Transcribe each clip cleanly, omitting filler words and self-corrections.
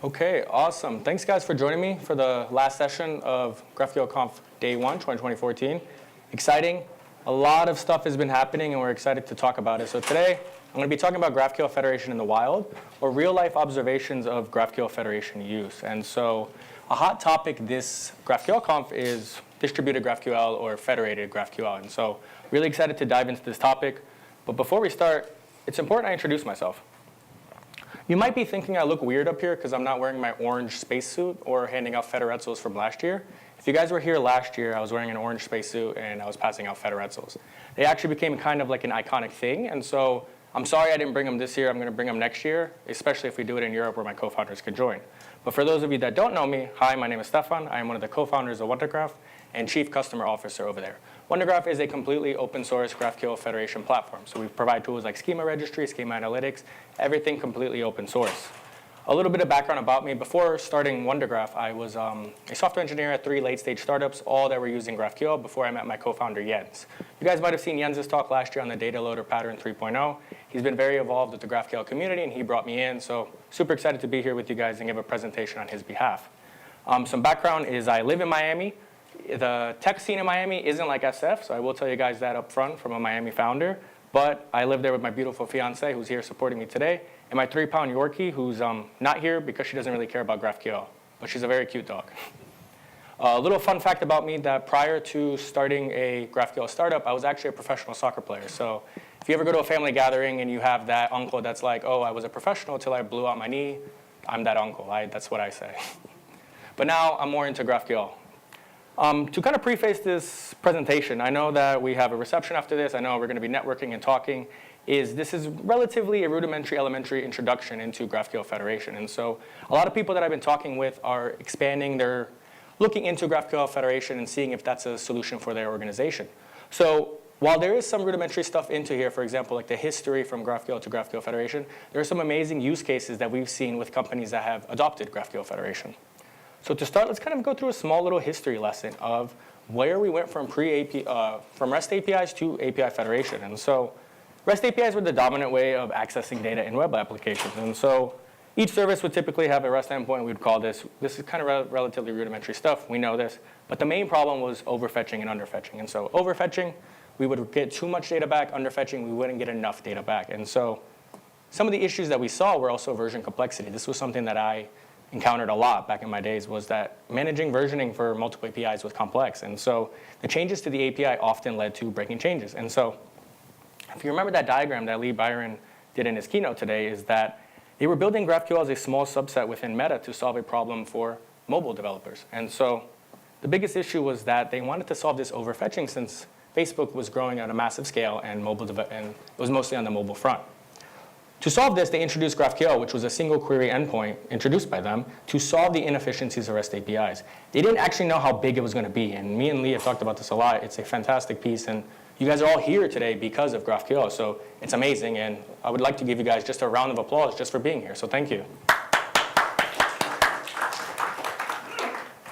Okay, awesome. Thanks guys for joining me for the last session of GraphQL Conf Day 1, 2014. Exciting. A lot of stuff has been happening and we're excited to talk about it. So today, I'm going to be talking about GraphQL Federation in the wild, or real-life observations of GraphQL Federation use. And so a hot topic this GraphQL Conf is distributed GraphQL or federated GraphQL. And so really excited to dive into this topic. But before we start, it's important I introduce myself. You might be thinking I look weird up here because I'm not wearing my orange spacesuit or handing out Federetzels from last year. If you guys were here last year, I was wearing an orange spacesuit and I was passing out Federetzels. They actually became kind of like an iconic thing, and so I'm sorry I didn't bring them this year. I'm going to bring them next year, especially if we do it in Europe where my co-founders can join. But for those of you that don't know me, hi, my name is Stefan. I am one of the co-founders of WonderGraph and Chief Customer Officer over there. WonderGraph is a completely open source GraphQL Federation platform. So we provide tools like schema registry, schema analytics, everything completely open source. A little bit of background about me. Before starting WonderGraph, I was a software engineer at 3 late-stage startups, all that were using GraphQL before I met my co-founder, Jens. You guys might have seen Jens' talk last year on the data loader pattern 3.0. He's been very involved with the GraphQL community, and he brought me in. So super excited to be here with you guys and give a presentation on his behalf. Some background is I live in Miami. The tech scene in Miami isn't like SF, so I will tell you guys that up front from a Miami founder. But I live there with my beautiful fiance, who's here supporting me today, and my 3-pound Yorkie, who's not here because she doesn't really care about GraphQL, but she's a very cute dog. A little fun fact about me that prior to starting a GraphQL startup, I was actually a professional soccer player. So if you ever go to a family gathering and you have that uncle that's like, oh, I was a professional till I blew out my knee, I'm that uncle. That's what I say. But now I'm more into GraphQL. To kind of preface this presentation, I know that we have a reception after this. I know we're going to be networking and talking. This is relatively a rudimentary, elementary introduction into GraphQL Federation. And so a lot of people that I've been talking with are expanding. They're looking into GraphQL Federation and seeing if that's a solution for their organization. So while there is some rudimentary stuff into here, for example, like the history from GraphQL to GraphQL Federation, there are some amazing use cases that we've seen with companies that have adopted GraphQL Federation. So to start, let's kind of go through a small little history lesson of where we went from from REST APIs to API Federation. And so REST APIs were the dominant way of accessing data in web applications. And so each service would typically have a REST endpoint. We would call this is kind of relatively rudimentary stuff. We know this. But the main problem was overfetching and underfetching. And so overfetching, we would get too much data back. Underfetching, we wouldn't get enough data back. And so some of the issues that we saw were also version complexity. This was something that I encountered a lot back in my days, was that managing versioning for multiple APIs was complex. And so the changes to the API often led to breaking changes. And so if you remember that diagram that Lee Byron did in his keynote today, is that they were building GraphQL as a small subset within Meta to solve a problem for mobile developers. And so the biggest issue was that they wanted to solve this overfetching since Facebook was growing at a massive scale and it was mostly on the mobile front. To solve this, they introduced GraphQL, which was a single query endpoint introduced by them to solve the inefficiencies of REST APIs. They didn't actually know how big it was going to be, and me and Lee have talked about this a lot. It's a fantastic piece, and you guys are all here today because of GraphQL, so it's amazing, and I would like to give you guys just a round of applause just for being here, so thank you.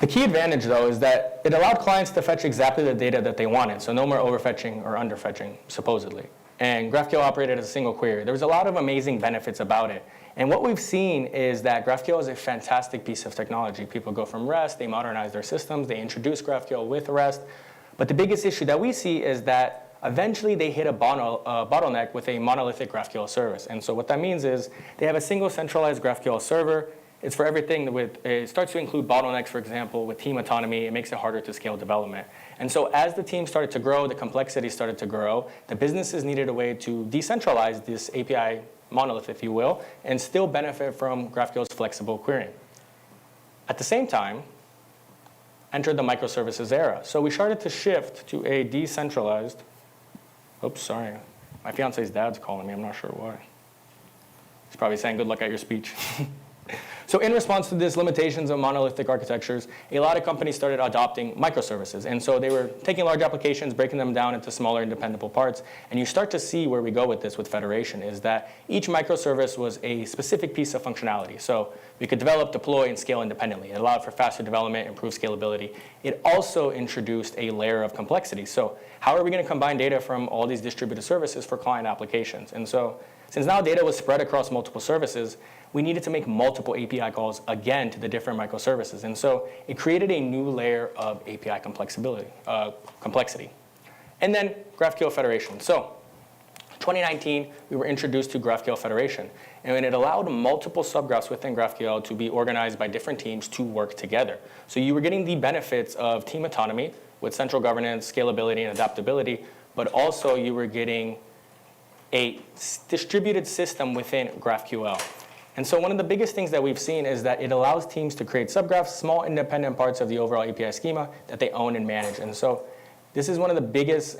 The key advantage, though, is that it allowed clients to fetch exactly the data that they wanted, so no more overfetching or underfetching, supposedly. And GraphQL operated as a single query. There was a lot of amazing benefits about it. And what we've seen is that GraphQL is a fantastic piece of technology. People go from REST, they modernize their systems, they introduce GraphQL with REST. But the biggest issue that we see is that eventually they hit a bottleneck with a monolithic GraphQL service. And so what that means is they have a single centralized GraphQL server. It's for everything. It starts to include bottlenecks, for example, with team autonomy. It makes it harder to scale development. And so as the team started to grow, the complexity started to grow, the businesses needed a way to decentralize this API monolith, if you will, and still benefit from GraphQL's flexible querying. At the same time, entered the microservices era. So we started to shift to a decentralized, oops, sorry. My fiance's dad's calling me, I'm not sure why. He's probably saying good luck at your speech. So in response to these limitations of monolithic architectures, a lot of companies started adopting microservices. And so they were taking large applications, breaking them down into smaller independent parts. And you start to see where we go with this with Federation is that each microservice was a specific piece of functionality. So we could develop, deploy, and scale independently. It allowed for faster development, improved scalability. It also introduced a layer of complexity. So how are we going to combine data from all these distributed services for client applications? And so since now data was spread across multiple services, we needed to make multiple API calls again to the different microservices. And so it created a new layer of API complexity. And then GraphQL Federation. So 2019, we were introduced to GraphQL Federation, and it allowed multiple subgraphs within GraphQL to be organized by different teams to work together. So you were getting the benefits of team autonomy with central governance, scalability, and adaptability, but also you were getting a distributed system within GraphQL. And so one of the biggest things that we've seen is that it allows teams to create subgraphs, small independent parts of the overall API schema that they own and manage. And so this is one of the biggest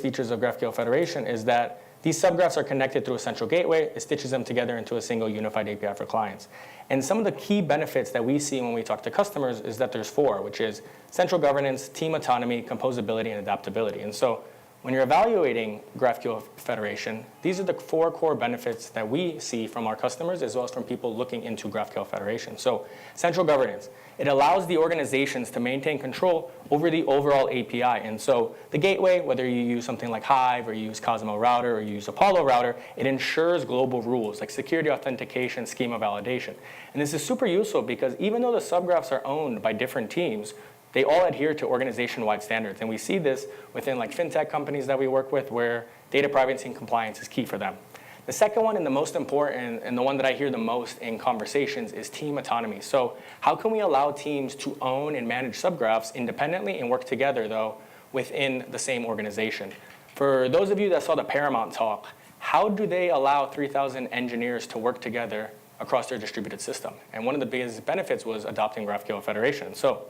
features of GraphQL Federation is that these subgraphs are connected through a central gateway. It stitches them together into a single unified API for clients. And some of the key benefits that we see when we talk to customers is that there's four, which is central governance, team autonomy, composability, and adaptability. And so when you're evaluating GraphQL Federation, these are the four core benefits that we see from our customers as well as from people looking into GraphQL Federation. So central governance. It allows the organizations to maintain control over the overall API. And so the gateway, whether you use something like Hive or you use Cosmo Router or you use Apollo Router, it ensures global rules like security authentication, schema validation. And this is super useful because even though the subgraphs are owned by different teams, they all adhere to organization-wide standards. And we see this within like fintech companies that we work with where data privacy and compliance is key for them. The second one and the most important and the one that I hear the most in conversations is team autonomy. So how can we allow teams to own and manage subgraphs independently and work together though within the same organization? For those of you that saw the Paramount talk, how do they allow 3,000 engineers to work together across their distributed system? And one of the biggest benefits was adopting GraphQL Federation. So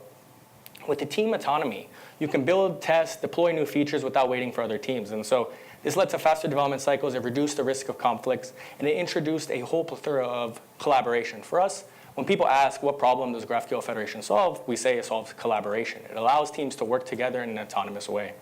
with the team autonomy, you can build, test, deploy new features without waiting for other teams. And so this led to faster development cycles, it reduced the risk of conflicts, and it introduced a whole plethora of collaboration. For us, when people ask what problem does GraphQL Federation solve, we say it solves collaboration. It allows teams to work together in an autonomous way.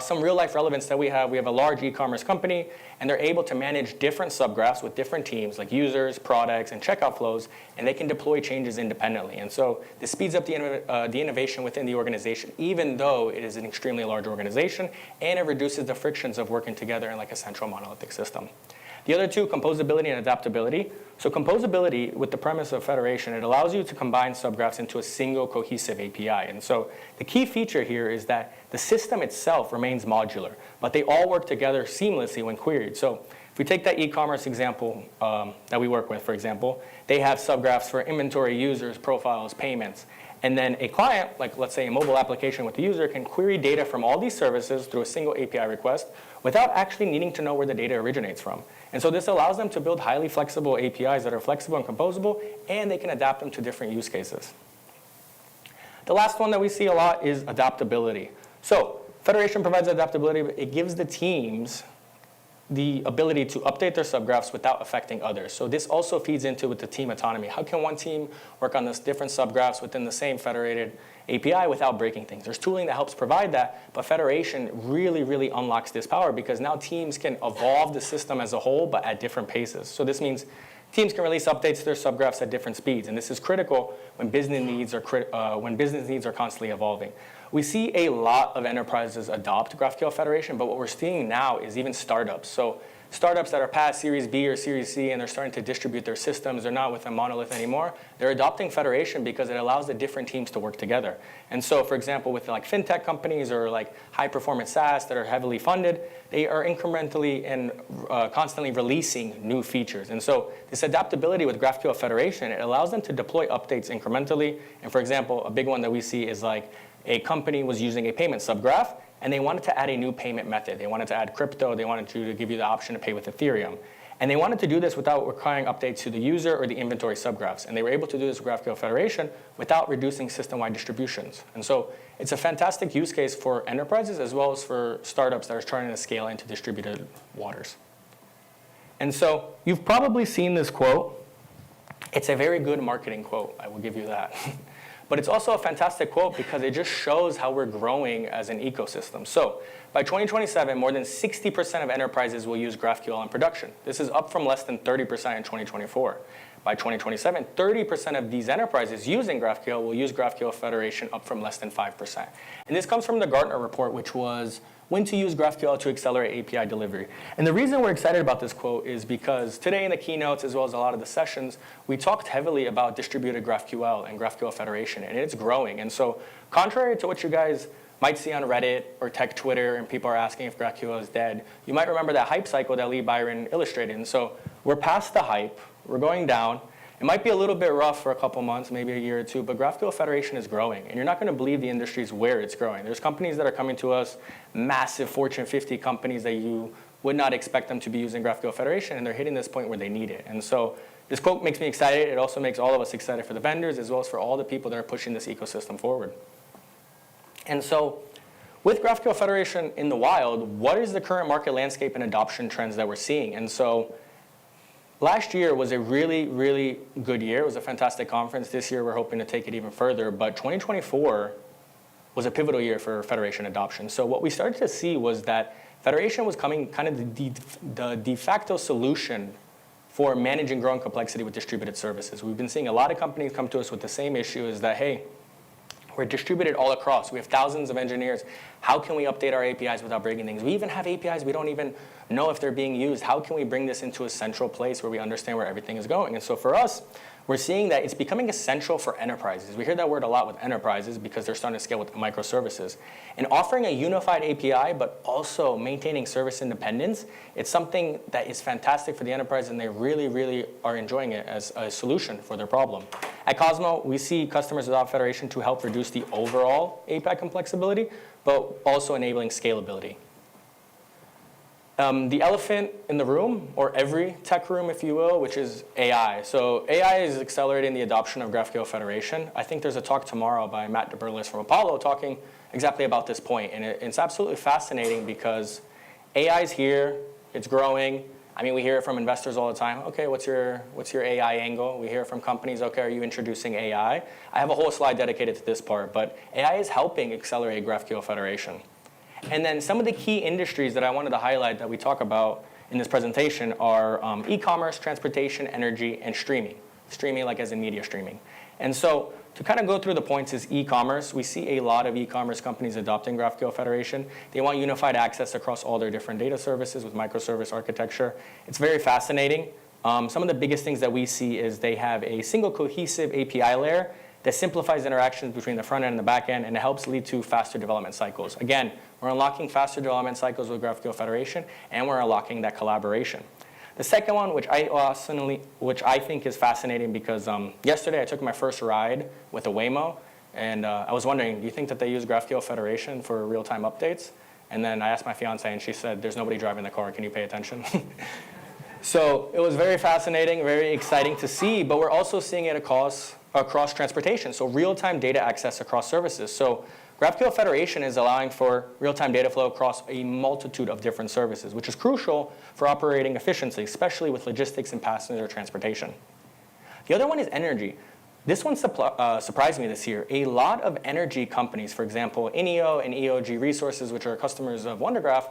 Some real-life relevance that we have a large e-commerce company, and they're able to manage different subgraphs with different teams like users, products, and checkout flows, and they can deploy changes independently. And so this speeds up the innovation within the organization, even though it is an extremely large organization, and it reduces the frictions of working together in like a central monolithic system. The other two, composability and adaptability. So composability, with the premise of Federation, it allows you to combine subgraphs into a single cohesive API. And so the key feature here is that the system itself remains modular, but they all work together seamlessly when queried. So if we take that e-commerce example that we work with, for example, they have subgraphs for inventory, users, profiles, payments. And then a client, like let's say a mobile application with the user, can query data from all these services through a single API request without actually needing to know where the data originates from. And so this allows them to build highly flexible APIs that are flexible and composable, and they can adapt them to different use cases. The last one that we see a lot is adaptability. So Federation provides adaptability, but it gives the teams the ability to update their subgraphs without affecting others. So this also feeds into with the team autonomy. How can one team work on this different subgraphs within the same federated API without breaking things? There's tooling that helps provide that, but Federation really, really unlocks this power because now teams can evolve the system as a whole, but at different paces. So this means teams can release updates to their subgraphs at different speeds, and this is critical when business needs are constantly evolving. We see a lot of enterprises adopt GraphQL Federation, but what we're seeing now is even startups. So startups that are past Series B or Series C and they're starting to distribute their systems, they're not with a monolith anymore, they're adopting Federation because it allows the different teams to work together. And so, for example, with like fintech companies or like high-performance SaaS that are heavily funded, they are incrementally and constantly releasing new features. And so this adaptability with GraphQL Federation, it allows them to deploy updates incrementally. And for example, a big one that we see is like a company was using a payment subgraph, and they wanted to add a new payment method. They wanted to add crypto. They wanted to give you the option to pay with Ethereum. And they wanted to do this without requiring updates to the user or the inventory subgraphs. And they were able to do this with GraphQL Federation without reducing system-wide distributions. And so it's a fantastic use case for enterprises as well as for startups that are trying to scale into distributed waters. And so you've probably seen this quote. It's a very good marketing quote, I will give you that. But it's also a fantastic quote because it just shows how we're growing as an ecosystem. So by 2027, more than 60% of enterprises will use GraphQL in production. This is up from less than 30% in 2024. By 2027, 30% of these enterprises using GraphQL will use GraphQL Federation, up from less than 5%. And this comes from the Gartner report, which was when to use GraphQL to accelerate API delivery. And the reason we're excited about this quote is because today in the keynotes, as well as a lot of the sessions, we talked heavily about distributed GraphQL and GraphQL Federation, and it's growing. And so contrary to what you guys might see on Reddit or tech Twitter, and people are asking if GraphQL is dead, you might remember that hype cycle that Lee Byron illustrated. And so we're past the hype, we're going down. It might be a little bit rough for a couple months, maybe a year or two, but GraphQL Federation is growing. And you're not going to believe the industries where it's growing. There's companies that are coming to us, massive Fortune 50 companies that you would not expect them to be using GraphQL Federation, and they're hitting this point where they need it. And so this quote makes me excited. It also makes all of us excited for the vendors, as well as for all the people that are pushing this ecosystem forward. And so with GraphQL Federation in the wild, what is the current market landscape and adoption trends that we're seeing? And so last year was a really, really good year. It was a fantastic conference. This year, we're hoping to take it even further. But 2024 was a pivotal year for Federation adoption. So what we started to see was that Federation was coming kind of the de facto solution for managing growing complexity with distributed services. We've been seeing a lot of companies come to us with the same issue, is that, hey, we're distributed all across. We have thousands of engineers. How can we update our APIs without breaking things? We even have APIs we don't even know if they're being used. How can we bring this into a central place where we understand where everything is going? And so for us, we're seeing that it's becoming essential for enterprises. We hear that word a lot with enterprises because they're starting to scale with microservices. And offering a unified API, but also maintaining service independence, it's something that is fantastic for the enterprise, and they really, really are enjoying it as a solution for their problem. At Cosmo, we see customers adopt Federation to help reduce the overall API complexity, but also enabling scalability. The elephant in the room, or every tech room, if you will, which is AI. So AI is accelerating the adoption of GraphQL Federation. I think there's a talk tomorrow by Matt DeBurles from Apollo talking exactly about this point. And it's absolutely fascinating because AI is here, it's growing. I mean, we hear it from investors all the time. Okay, what's your AI angle? We hear from companies, okay, are you introducing AI? I have a whole slide dedicated to this part, but AI is helping accelerate GraphQL Federation. And then some of the key industries that I wanted to highlight that we talk about in this presentation are e-commerce, transportation, energy, and streaming. Streaming like as in media streaming. And so to kind of go through the points is e-commerce. We see a lot of e-commerce companies adopting GraphQL Federation. They want unified access across all their different data services with microservice architecture. It's very fascinating. Some of the biggest things that we see is they have a single cohesive API layer that simplifies interactions between the front end and the back end, and it helps lead to faster development cycles. Again, we're unlocking faster development cycles with GraphQL Federation, and we're unlocking that collaboration. The second one, which I think is fascinating, because yesterday I took my first ride with a Waymo, and I was wondering, do you think that they use GraphQL Federation for real-time updates? And then I asked my fiance, and she said, there's nobody driving the car. Can you pay attention? So it was very fascinating, very exciting to see, but we're also seeing it across transportation, so real-time data access across services. So GraphQL Federation is allowing for real-time data flow across a multitude of different services, which is crucial for operating efficiency, especially with logistics and passenger transportation. The other one is energy. This one surprised me this year. A lot of energy companies, for example, INEO and EOG Resources, which are customers of WonderGraph,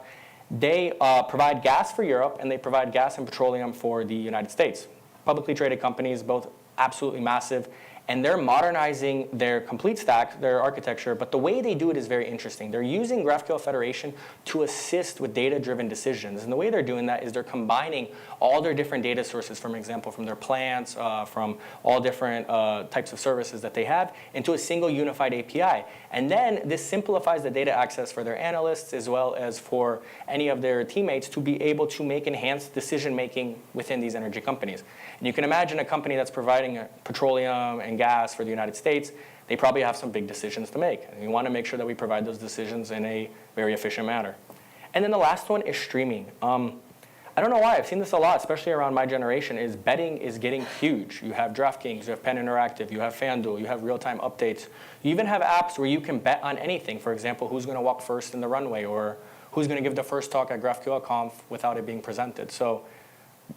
they provide gas for Europe, and they provide gas and petroleum for the United States. Publicly traded companies, both absolutely massive. And they're modernizing their complete stack, their architecture, but the way they do it is very interesting. They're using GraphQL Federation to assist with data-driven decisions. And the way they're doing that is they're combining all their different data sources, for example, from their plants, from all different types of services that they have, into a single unified API. And then this simplifies the data access for their analysts, as well as for any of their teammates to be able to make enhanced decision-making within these energy companies. And you can imagine a company that's providing petroleum and gas for the United States, they probably have some big decisions to make. And we want to make sure that we provide those decisions in a very efficient manner. And then the last one is streaming. I don't know why, I've seen this a lot, especially around my generation, is betting is getting huge. You have DraftKings, you have Penn Interactive, you have FanDuel, you have real-time updates. You even have apps where you can bet on anything. For example, who's going to walk first in the runway, or who's going to give the first talk at GraphQL Conf without it being presented. So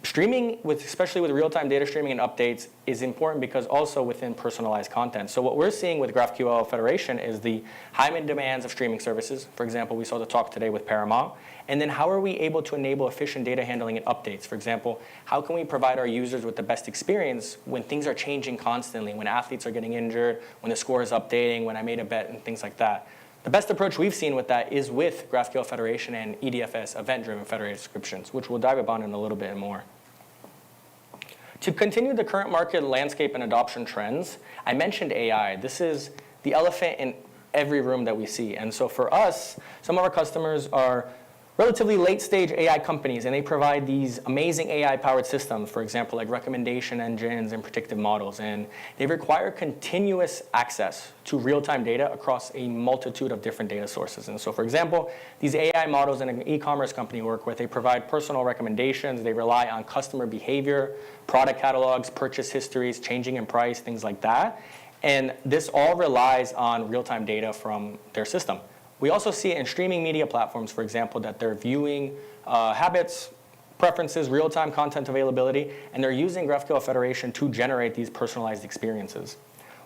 streaming, especially with real-time data streaming and updates, is important because also within personalized content. So what we're seeing with GraphQL Federation is the high demands of streaming services. For example, we saw the talk today with Paramount. And then how are we able to enable efficient data handling and updates? For example, how can we provide our users with the best experience when things are changing constantly, when athletes are getting injured, when the score is updating, when I made a bet, and things like that. The best approach we've seen with that is with GraphQL Federation and EDFS, Event-Driven Federated Descriptions, which we'll dive upon in a little bit more. To continue the current market landscape and adoption trends, I mentioned AI. This is the elephant in every room that we see. And so for us, some of our customers are relatively late-stage AI companies, and they provide these amazing AI-powered systems, for example, like recommendation engines and predictive models. And they require continuous access to real-time data across a multitude of different data sources. And so, for example, these AI models in an e-commerce company work with, they provide personal recommendations. They rely on customer behavior, product catalogs, purchase histories, changing in price, things like that. And this all relies on real-time data from their system. We also see it in streaming media platforms, for example, that they're viewing habits, preferences, real-time content availability, and they're using GraphQL Federation to generate these personalized experiences.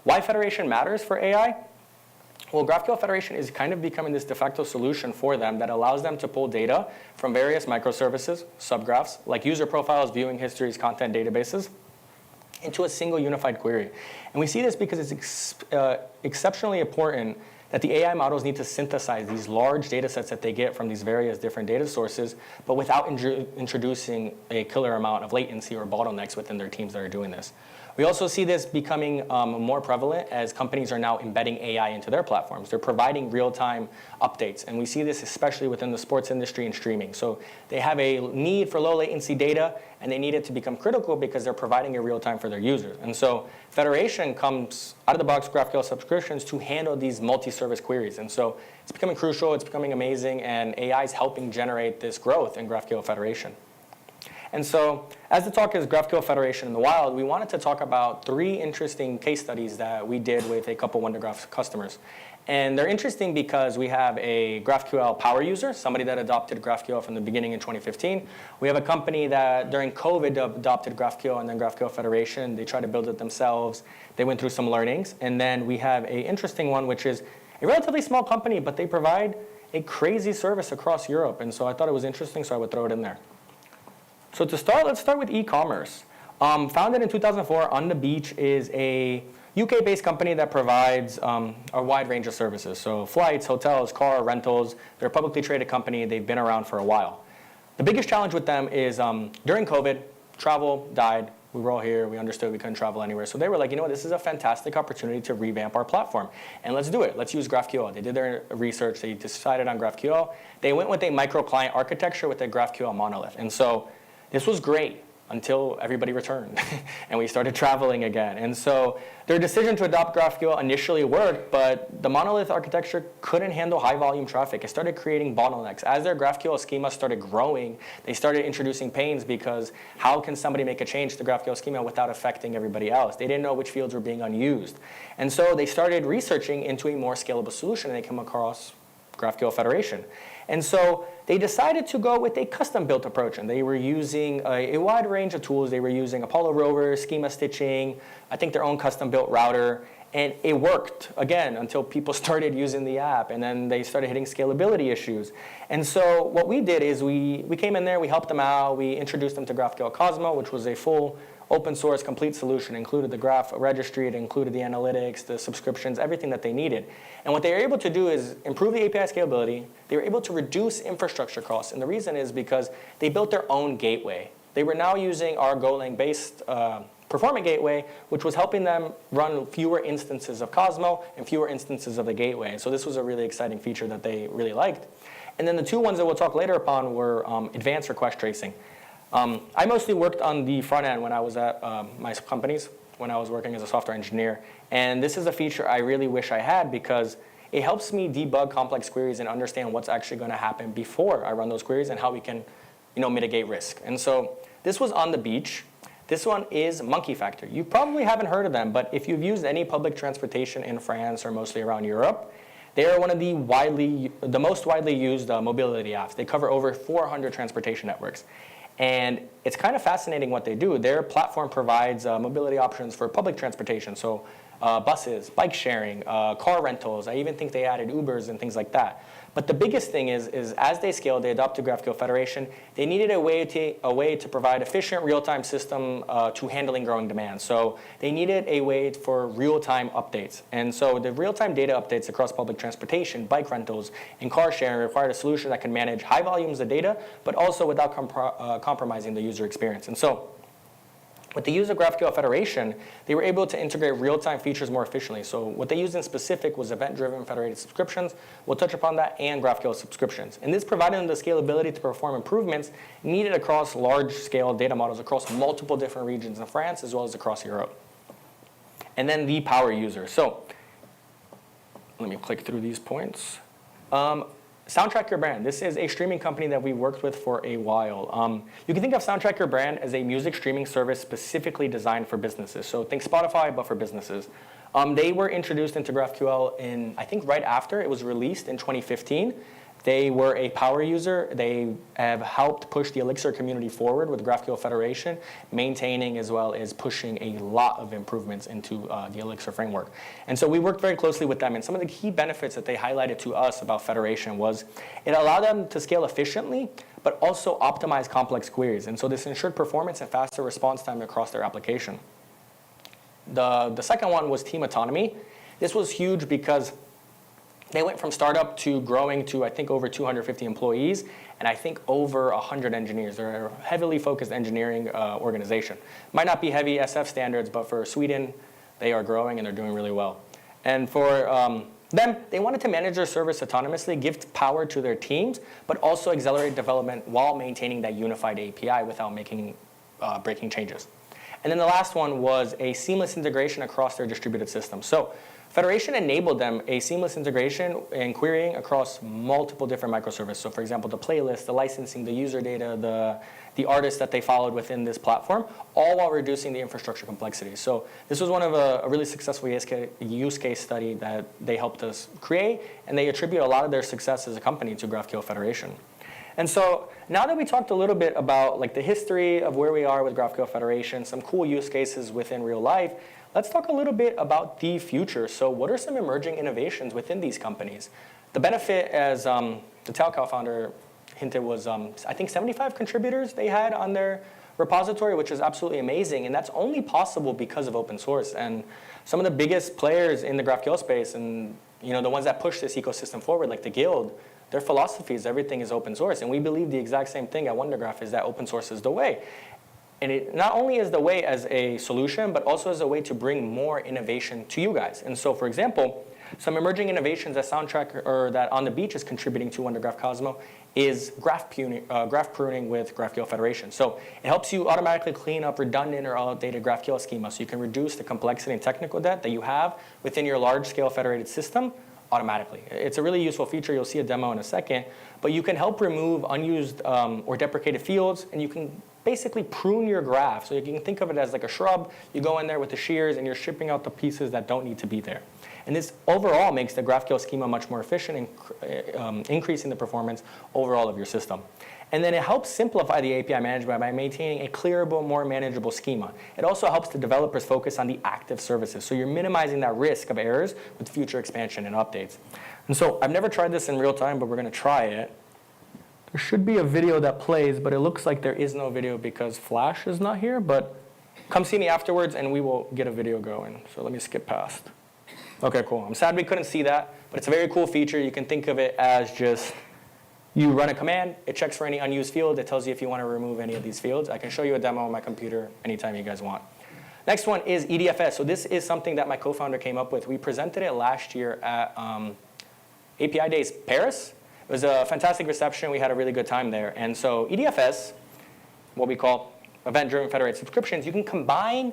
Why Federation matters for AI? Well, GraphQL Federation is kind of becoming this de facto solution for them that allows them to pull data from various microservices, subgraphs, like user profiles, viewing histories, content databases, into a single unified query. And we see this because it's exceptionally important that the AI models need to synthesize these large data sets that they get from these various different data sources, but without introducing a killer amount of latency or bottlenecks within their teams that are doing this. We also see this becoming more prevalent as companies are now embedding AI into their platforms. They're providing real-time updates, and we see this especially within the sports industry and streaming. So they have a need for low latency data, and they need it to become critical because they're providing it real time for their users. And so Federation comes out of the box GraphQL subscriptions to handle these multi-service queries. And so it's becoming crucial, it's becoming amazing, and AI is helping generate this growth in GraphQL Federation. And so, as the talk is GraphQL Federation in the wild, we wanted to talk about 3 interesting case studies that we did with a couple WonderGraph customers. And they're interesting because we have a GraphQL power user, somebody that adopted GraphQL from the beginning in 2015. We have a company that during COVID adopted GraphQL and then GraphQL Federation. They tried to build it themselves. They went through some learnings. And then we have an interesting one, which is a relatively small company, but they provide a crazy service across Europe. And so I thought it was interesting, so I would throw it in there. So to start, let's start with e-commerce. Founded in 2004, On the Beach is a UK-based company that provides a wide range of services. So flights, hotels, car rentals. They're a publicly traded company. They've been around for a while. The biggest challenge with them is during COVID, travel died. We were all here. We understood we couldn't travel anywhere. So they were like, you know what, this is a fantastic opportunity to revamp our platform. And let's do it. Let's use GraphQL. They did their research. They decided on GraphQL. They went with a micro-client architecture with a GraphQL monolith. And so this was great until everybody returned and we started traveling again. And so their decision to adopt GraphQL initially worked, but the monolith architecture couldn't handle high volume traffic. It started creating bottlenecks. As their GraphQL schema started growing, they started introducing pains because how can somebody make a change to GraphQL schema without affecting everybody else? They didn't know which fields were being unused. And so they started researching into a more scalable solution, and they came across GraphQL Federation. And so they decided to go with a custom-built approach, and they were using a wide range of tools. They were using Apollo Rover, schema stitching, I think their own custom-built router, and it worked, again, until people started using the app, and then they started hitting scalability issues. And so what we did is we came in there, we helped them out, we introduced them to GraphQL Cosmo, which was a full open source, complete solution. It included the graph registry, it included the analytics, the subscriptions, everything that they needed. And what they were able to do is improve the API scalability. They were able to reduce infrastructure costs. And the reason is because they built their own gateway. They were now using our Golang-based performant gateway, which was helping them run fewer instances of Cosmo and fewer instances of the gateway. So this was a really exciting feature that they really liked. And then the 2 ones that we'll talk later upon were advanced request tracing. I mostly worked on the front end when I was at my companies, when I was working as a software engineer. And this is a feature I really wish I had because it helps me debug complex queries and understand what's actually going to happen before I run those queries and how we can mitigate risk. And so this was On the Beach. This one is Monkey Factor. You probably haven't heard of them, but if you've used any public transportation in France or mostly around Europe, they are one of the most widely used mobility apps. They cover over 400 transportation networks. And it's kind of fascinating what they do. Their platform provides mobility options for public transportation, so buses, bike sharing, car rentals. I even think they added Ubers and things like that. But the biggest thing is as they scaled, they adopted GraphQL Federation. They needed a way to provide efficient real-time system to handling growing demand. So they needed a way for real-time updates. And so the real-time data updates across public transportation, bike rentals, and car sharing required a solution that can manage high volumes of data, but also without compromising the user experience. And so with the use of GraphQL Federation, they were able to integrate real-time features more efficiently. So what they used in specific was event-driven federated subscriptions. We'll touch upon that, and GraphQL subscriptions. And this provided them the scalability to perform improvements needed across large-scale data models across multiple different regions in France as well as across Europe. And then the power user. So let me click through these points. Soundtrack Your Brand. This is a streaming company that we worked with for a while. You can think of Soundtrack Your Brand as a music streaming service specifically designed for businesses. So think Spotify, but for businesses. They were introduced into GraphQL in, I think, right after it was released in 2015. They were a power user. They have helped push the Elixir community forward with GraphQL Federation, maintaining as well as pushing a lot of improvements into the Elixir framework. And so we worked very closely with them. And some of the key benefits that they highlighted to us about Federation was it allowed them to scale efficiently, but also optimize complex queries. And so this ensured performance and faster response time across their application. The second one was team autonomy. This was huge because they went from startup to growing to, I think, over 250 employees, and I think over 100 engineers. They're a heavily focused engineering organization. Might not be heavy SF standards, but for Sweden, they are growing and they're doing really well. And for them, they wanted to manage their service autonomously, give power to their teams, but also accelerate development while maintaining that unified API without making breaking changes. And then the last one was a seamless integration across their distributed system. So Federation enabled them a seamless integration and querying across multiple different microservices. So for example, the playlist, the licensing, the user data, the artists that they followed within this platform, all while reducing the infrastructure complexity. So this was one of a really successful use case study that they helped us create, and they attribute a lot of their success as a company to GraphQL Federation. And so now that we talked a little bit about like the history of where we are with GraphQL Federation, some cool use cases within real life, let's talk a little bit about the future. So what are some emerging innovations within these companies? The benefit, as the Talcal founder hinted, was I think 75 contributors they had on their repository, which is absolutely amazing. And that's only possible because of open source. And some of the biggest players in the GraphQL space, and the ones that push this ecosystem forward, like the Guild, their philosophy is everything is open source. And we believe the exact same thing at WonderGraph, is that open source is the way. And it not only is the way as a solution, but also as a way to bring more innovation to you guys. And so, for example, some emerging innovations that Soundtrack or that On the Beach is contributing to WonderGraph Cosmo is graph pruning with GraphQL Federation. So it helps you automatically clean up redundant or outdated GraphQL schema, so you can reduce the complexity and technical debt that you have within your large-scale federated system automatically. It's a really useful feature. You'll see a demo in a second. But you can help remove unused or deprecated fields, and you can basically prune your graph. So you can think of it as like a shrub. You go in there with the shears, and you're stripping out the pieces that don't need to be there. And this overall makes the GraphQL schema much more efficient, and increasing the performance overall of your system. And then it helps simplify the API management by maintaining a clearable, more manageable schema. It also helps the developers focus on the active services. So you're minimizing that risk of errors with future expansion and updates. And so I've never tried this in real time, but we're going to try it. There should be a video that plays, but it looks like there is no video because Flash is not here. But come see me afterwards, and we will get a video going. So let me skip past. OK, cool. I'm sad we couldn't see that, but it's a very cool feature. You can think of it as just you run a command, it checks for any unused field, it tells you if you want to remove any of these fields. I can show you a demo on my computer anytime you guys want. Next one is EDFS. So this is something that my co-founder came up with. We presented it last year at API Days Paris. It was a fantastic reception. We had a really good time there. And so EDFS, what we call event-driven federated subscriptions, you can combine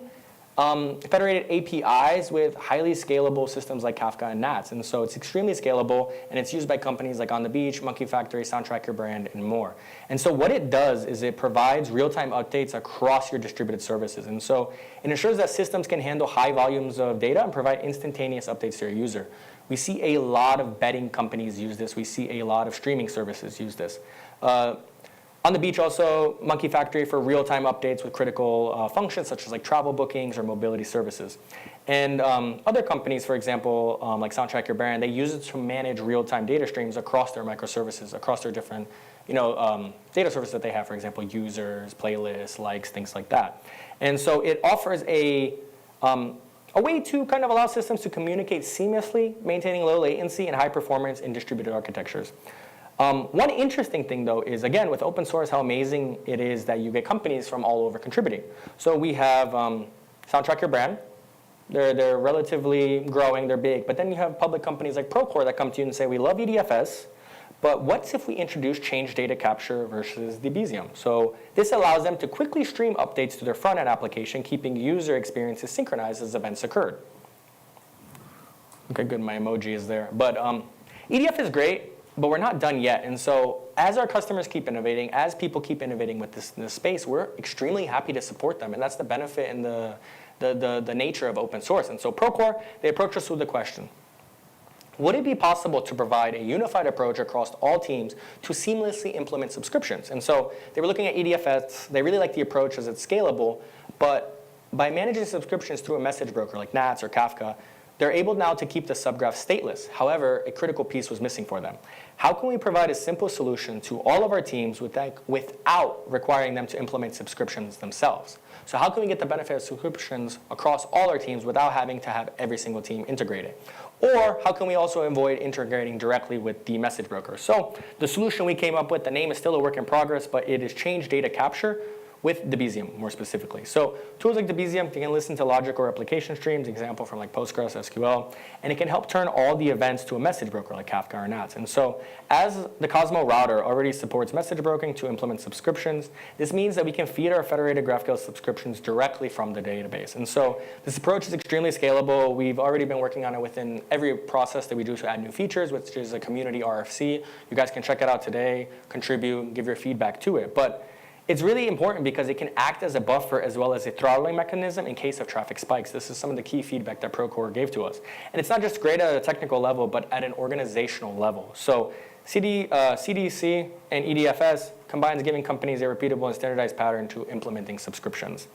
federated APIs with highly scalable systems like Kafka and NATS. And so it's extremely scalable, and it's used by companies like On the Beach, Monkey Factory, Soundtrack Your Brand, and more. And so what it does is it provides real-time updates across your distributed services. And so it ensures that systems can handle high volumes of data and provide instantaneous updates to your user. We see a lot of betting companies use this. We see a lot of streaming services use this. On the beach also, Monkey Factory for real-time updates with critical functions such as like travel bookings or mobility services. And other companies, for example, like Soundtrack Your Brand, they use it to manage real-time data streams across their microservices, across their different data services that they have, for example, users, playlists, likes, things like that. And so it offers a way to kind of allow systems to communicate seamlessly, maintaining low latency and high performance in distributed architectures. One interesting thing, though, is, again, with open source, how amazing it is that you get companies from all over contributing. So we have Soundtrack Your Brand. They're relatively growing, they're big. But then you have public companies like Procore that come to you and say, we love EDFS, but what if we introduce change data capture versus Debezium? So this allows them to quickly stream updates to their front-end application, keeping user experiences synchronized as events occurred. Okay, good, my emoji is there. But EDF is great, but we're not done yet. And so as our customers keep innovating, as people keep innovating with this space, we're extremely happy to support them. And that's the benefit and the nature of open source. And so Procore, they approached us with the question, would it be possible to provide a unified approach across all teams to seamlessly implement subscriptions? And so they were looking at EDFS. They really like the approach as it's scalable, but by managing subscriptions through a message broker like Nats or Kafka, they're able now to keep the subgraph stateless. However, a critical piece was missing for them. How can we provide a simple solution to all of our teams without requiring them to implement subscriptions themselves? So how can we get the benefit of subscriptions across all our teams without having to have every single team integrated? Or how can we also avoid integrating directly with the message broker? So the solution we came up with, the name is still a work in progress, but it is change data capture with Debezium, more specifically. So tools like Debezium, you can listen to logic or application streams, example from like Postgres, SQL, and it can help turn all the events to a message broker like Kafka or Nats. And so as the Cosmo router already supports message broking to implement subscriptions, this means that we can feed our federated GraphQL subscriptions directly from the database. And so this approach is extremely scalable. We've already been working on it within every process that we do to add new features, which is a community RFC. You guys can check it out today, contribute, give your feedback to it. But it's really important because it can act as a buffer as well as a throttling mechanism in case of traffic spikes. This is some of the key feedback that Procore gave to us. And it's not just great at a technical level, but at an organizational level. So CDC and EDFS combines giving companies a repeatable and standardized pattern to implementing subscriptions.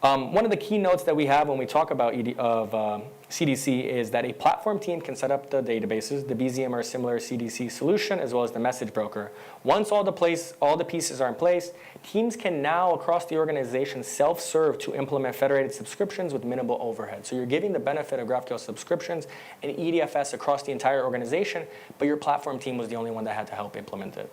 One of the keynotes that we have when we talk about CDC is that a platform team can set up the databases, the Debezium or similar CDC solution, as well as the message broker. Once all the pieces are in place, teams can now, across the organization, self-serve to implement federated subscriptions with minimal overhead. So you're giving the benefit of GraphQL subscriptions and EDFS across the entire organization, but your platform team was the only one that had to help implement it.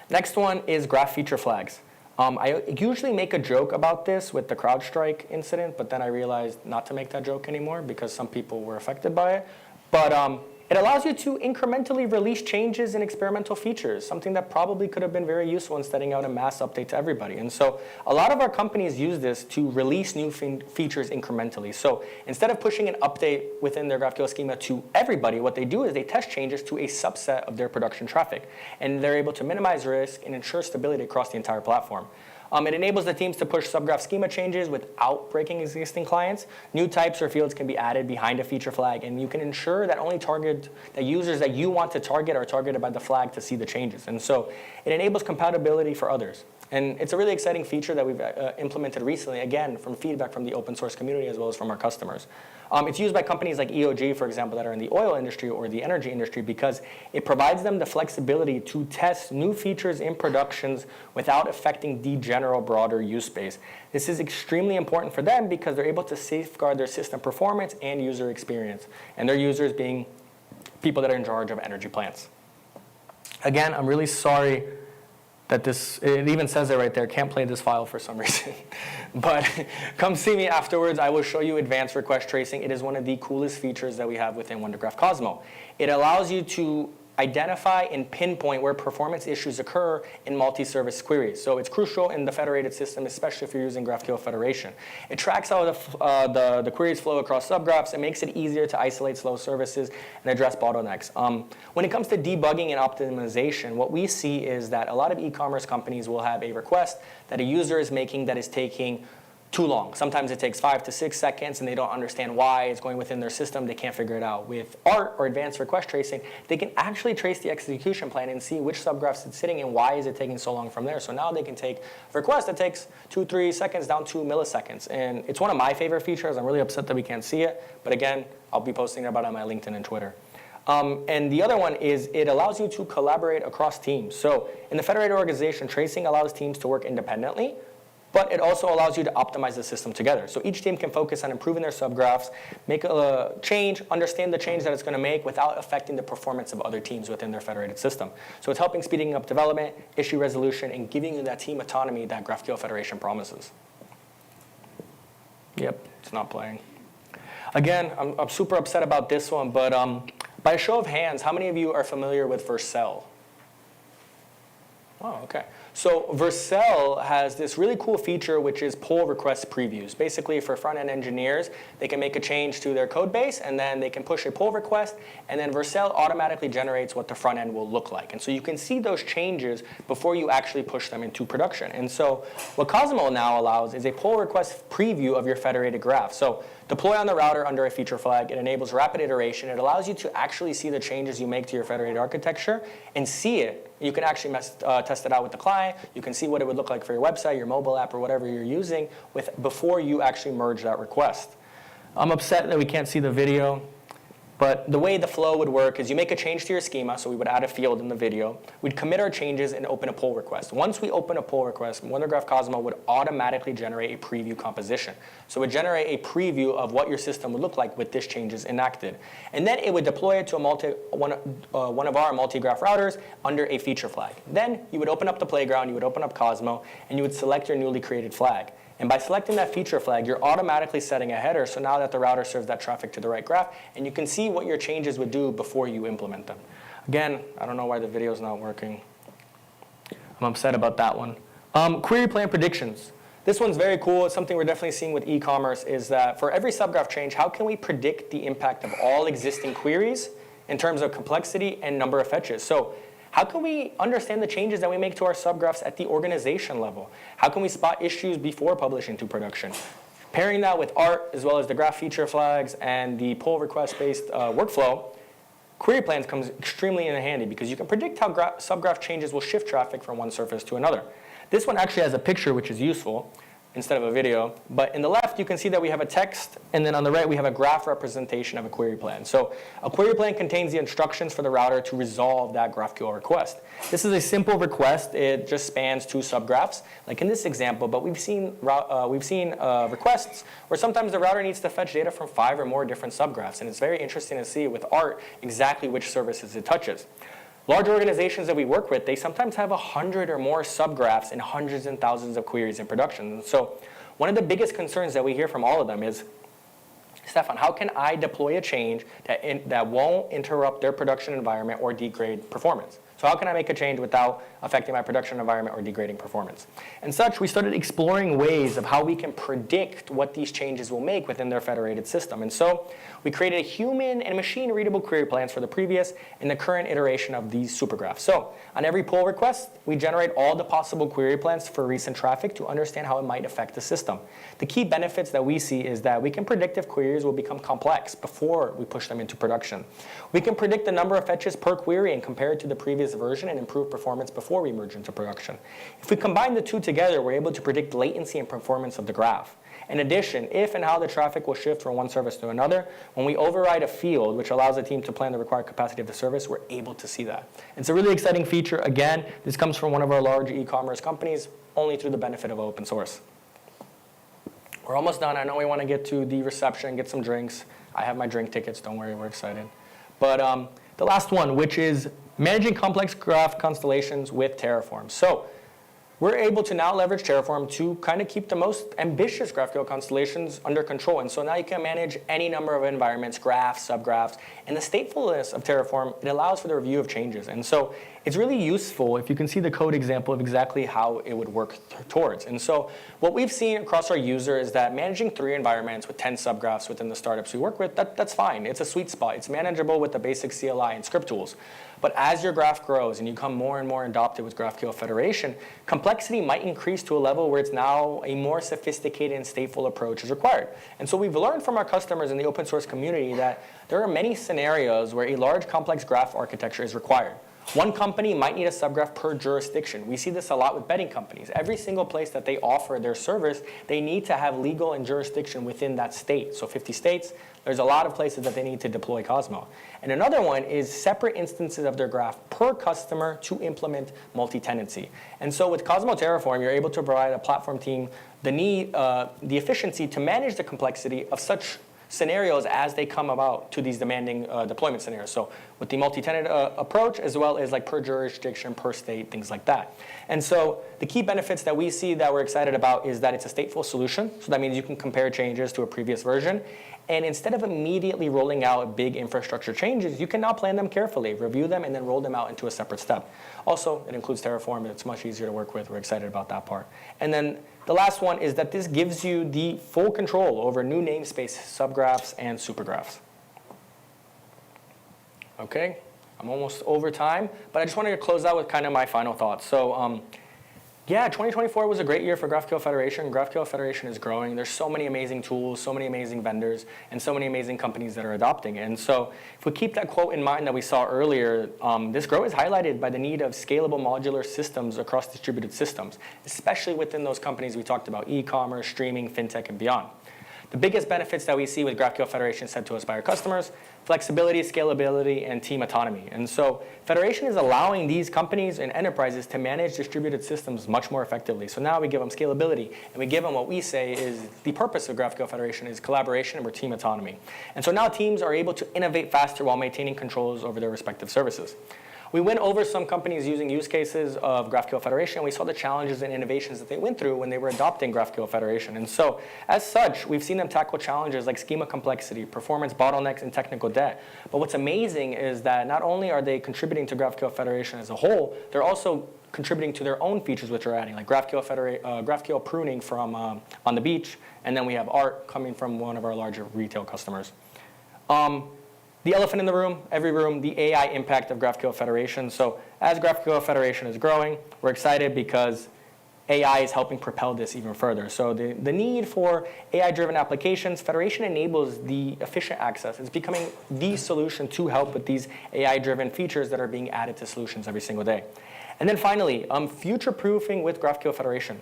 Next one is graph feature flags. I usually make a joke about this with the CrowdStrike incident, but then I realized not to make that joke anymore because some people were affected by it. But it allows you to incrementally release changes in experimental features, something that probably could have been very useful in setting out a mass update to everybody. And so a lot of our companies use this to release new features incrementally. So instead of pushing an update within their GraphQL schema to everybody, what they do is they test changes to a subset of their production traffic. And they're able to minimize risk and ensure stability across the entire platform. It enables the teams to push subgraph schema changes without breaking existing clients. New types or fields can be added behind a feature flag, and you can ensure that only the users that you want to target are targeted by the flag to see the changes. And so it enables compatibility for others. And it's a really exciting feature that we've implemented recently, again, from feedback from the open source community as well as from our customers. It's used by companies like EOG, for example, that are in the oil industry or the energy industry because it provides them the flexibility to test new features in productions without affecting the general broader use space. This is extremely important for them because they're able to safeguard their system performance and user experience, and their users being people that are in charge of energy plants. Again, I'm really sorry that it even says it right there, can't play this file for some reason. But come see me afterwards. I will show you advanced request tracing. It is one of the coolest features that we have within WonderGraph Cosmo. It allows you to identify and pinpoint where performance issues occur in multi-service queries. So it's crucial in the federated system, especially if you're using GraphQL Federation. It tracks how the queries flow across subgraphs. It makes it easier to isolate slow services and address bottlenecks. When it comes to debugging and optimization, what we see is that a lot of e-commerce companies will have a request that a user is making that is taking too long. Sometimes it takes 5 to 6 seconds and they don't understand why it's going within their system. They can't figure it out. With ART, or advanced request tracing, they can actually trace the execution plan and see which subgraphs it's sitting in, why is it taking so long from there. So now they can take a request that takes 2-3 seconds down to milliseconds. And it's one of my favorite features. I'm really upset that we can't see it. But again, I'll be posting about it on my LinkedIn and Twitter. And the other one is it allows you to collaborate across teams. So in the federated organization, tracing allows teams to work independently, but it also allows you to optimize the system together. So each team can focus on improving their subgraphs, make a change, understand the change that it's going to make without affecting the performance of other teams within their federated system. So it's helping speeding up development, issue resolution, and giving you that team autonomy that GraphQL Federation promises. Yep, it's not playing. Again, I'm super upset about this one, but by a show of hands, how many of you are familiar with Vercel? Oh, okay. So Vercel has this really cool feature, which is pull request previews. Basically, for front-end engineers, they can make a change to their code base, and then they can push a pull request, and then Vercel automatically generates what the front end will look like. And so you can see those changes before you actually push them into production. And so what Cosmo now allows is a pull request preview of your federated graph. So deploy on the router under a feature flag. It enables rapid iteration. It allows you to actually see the changes you make to your federated architecture and see it. You can actually test it out with the client. You can see what it would look like for your website, your mobile app, or whatever you're using before you actually merge that request. I'm upset that we can't see the video. But the way the flow would work is you make a change to your schema, so we would add a field in the video. We'd commit our changes and open a pull request. Once we open a pull request, WonderGraph Cosmo would automatically generate a preview composition. So it would generate a preview of what your system would look like with this changes enacted. And then it would deploy it to one of our multi-graph routers under a feature flag. Then you would open up the playground, you would open up Cosmo, and you would select your newly created flag. And by selecting that feature flag, you're automatically setting a header, so now that the router serves that traffic to the right graph, and you can see what your changes would do before you implement them. Again, I don't know why the video's not working. I'm upset about that one. Query plan predictions. This one's very cool. It's something we're definitely seeing with e-commerce, is that for every subgraph change, how can we predict the impact of all existing queries in terms of complexity and number of fetches? So how can we understand the changes that we make to our subgraphs at the organization level? How can we spot issues before publishing to production? Pairing that with ART, as well as the graph feature flags and the pull request-based workflow, query plans comes extremely in handy because you can predict how subgraph changes will shift traffic from one surface to another. This one actually has a picture, which is useful, instead of a video. But in the left, you can see that we have a text, and then on the right, we have a graph representation of a query plan. So a query plan contains the instructions for the router to resolve that GraphQL request. This is a simple request. It just spans 2 subgraphs, like in this example, but we've seen requests where sometimes the router needs to fetch data from 5 or more different subgraphs, and it's very interesting to see with ART exactly which services it touches. Large organizations that we work with, they sometimes have 100 or more subgraphs and hundreds and thousands of queries in production. And so one of the biggest concerns that we hear from all of them is, Stefan, how can I deploy a change that won't interrupt their production environment or degrade performance? So how can I make a change without affecting my production environment or degrading performance? And such, we started exploring ways of how we can predict what these changes will make within their federated system. And so we created human and machine readable query plans for the previous and the current iteration of these supergraphs. So on every pull request, we generate all the possible query plans for recent traffic to understand how it might affect the system. The key benefits that we see is that we can predict if queries will become complex before we push them into production. We can predict the number of fetches per query and compare it to the previous version and improve performance before we merge into production. If we combine the two together, we're able to predict latency and performance of the graph. In addition, if and how the traffic will shift from one service to another, when we override a field, which allows the team to plan the required capacity of the service, we're able to see that. It's a really exciting feature. Again, this comes from one of our large e-commerce companies, only through the benefit of open source. We're almost done. I know we want to get to the reception, get some drinks. I have my drink tickets. Don't worry, we're excited. But the last one, which is managing complex graph constellations with Terraform. So we're able to now leverage Terraform to kind of keep the most ambitious GraphQL constellations under control. And so now you can manage any number of environments, graphs, subgraphs. And the statefulness of Terraform, it allows for the review of changes. And so it's really useful if you can see the code example of exactly how it would work towards. And so what we've seen across our user is that managing 3 environments with 10 subgraphs within the startups we work with, that's fine. It's a sweet spot. It's manageable with the basic CLI and script tools. But as your graph grows and you become more and more adopted with GraphQL Federation, complexity might increase to a level where it's now a more sophisticated and stateful approach is required. And so we've learned from our customers in the open source community that there are many scenarios where a large complex graph architecture is required. One company might need a subgraph per jurisdiction. We see this a lot with betting companies. Every single place that they offer their service, they need to have legal and jurisdiction within that state. So 50 states, there's a lot of places that they need to deploy Cosmo. And another one is separate instances of their graph per customer to implement multi-tenancy. And so with Cosmo Terraform, you're able to provide a platform team the efficiency to manage the complexity of such scenarios as they come about to these demanding deployment scenarios. So with the multi-tenant approach, as well as like per jurisdiction, per state, things like that. And so the key benefits that we see that we're excited about is that it's a stateful solution. So that means you can compare changes to a previous version. And instead of immediately rolling out big infrastructure changes, you can now plan them carefully, review them, and then roll them out into a separate step. Also, it includes Terraform. It's much easier to work with. We're excited about that part. And then the last one is that this gives you the full control over new namespace subgraphs and supergraphs. Okay, I'm almost over time, but I just wanted to close out with kind of my final thoughts. So yeah, 2024 was a great year for GraphQL Federation. GraphQL Federation is growing. There's so many amazing tools, so many amazing vendors, and so many amazing companies that are adopting it. And so if we keep that quote in mind that we saw earlier, this growth is highlighted by the need of scalable modular systems across distributed systems, especially within those companies we talked about, e-commerce, streaming, fintech, and beyond. The biggest benefits that we see with GraphQL Federation said to us by our customers: flexibility, scalability, and team autonomy. And so Federation is allowing these companies and enterprises to manage distributed systems much more effectively. So now we give them scalability, and we give them what we say is the purpose of GraphQL Federation is collaboration or team autonomy. And so now teams are able to innovate faster while maintaining controls over their respective services. We went over some companies using use cases of GraphQL Federation. We saw the challenges and innovations that they went through when they were adopting GraphQL Federation. And so, as such, we've seen them tackle challenges like schema complexity, performance bottlenecks, and technical debt. But what's amazing is that not only are they contributing to GraphQL Federation as a whole, they're also contributing to their own features which are adding, like GraphQL pruning from on the beach, and then we have art coming from one of our larger retail customers. The elephant in the room, every room, the AI impact of GraphQL Federation. So as GraphQL Federation is growing, we're excited because AI is helping propel this even further. So the need for AI-driven applications, Federation enables the efficient access. It's becoming the solution to help with these AI-driven features that are being added to solutions every single day. And then finally, future-proofing with GraphQL Federation.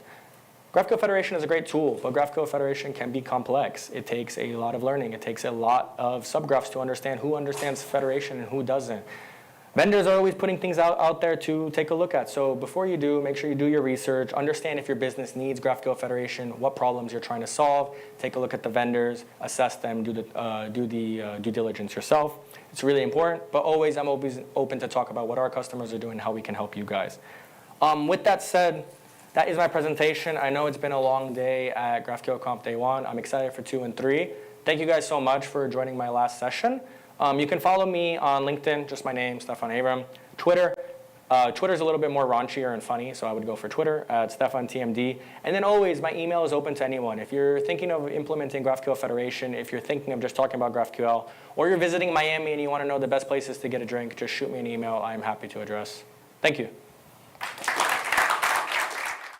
GraphQL Federation is a great tool, but GraphQL Federation can be complex. It takes a lot of learning. It takes a lot of subgraphs to understand who understands Federation and who doesn't. Vendors are always putting things out there to take a look at. So before you do, make sure you do your research, understand if your business needs GraphQL Federation, what problems you're trying to solve, take a look at the vendors, assess them, do the due diligence yourself. It's really important, but always I'm always open to talk about what our customers are doing and how we can help you guys. With that said, that is my presentation. I know it's been a long day at GraphQL Conf Day 1. I'm excited for 2 and 3. Thank you guys so much for joining my last session. You can follow me on LinkedIn, just my name, Stefan Abram. Twitter. Twitter's a little bit more raunchier and funny, so I would go for Twitter at StefanTMD. And then always, my email is open to anyone. If you're thinking of implementing GraphQL Federation, if you're thinking of just talking about GraphQL, or you're visiting Miami and you want to know the best places to get a drink, just shoot me an email. I'm happy to address. Thank you.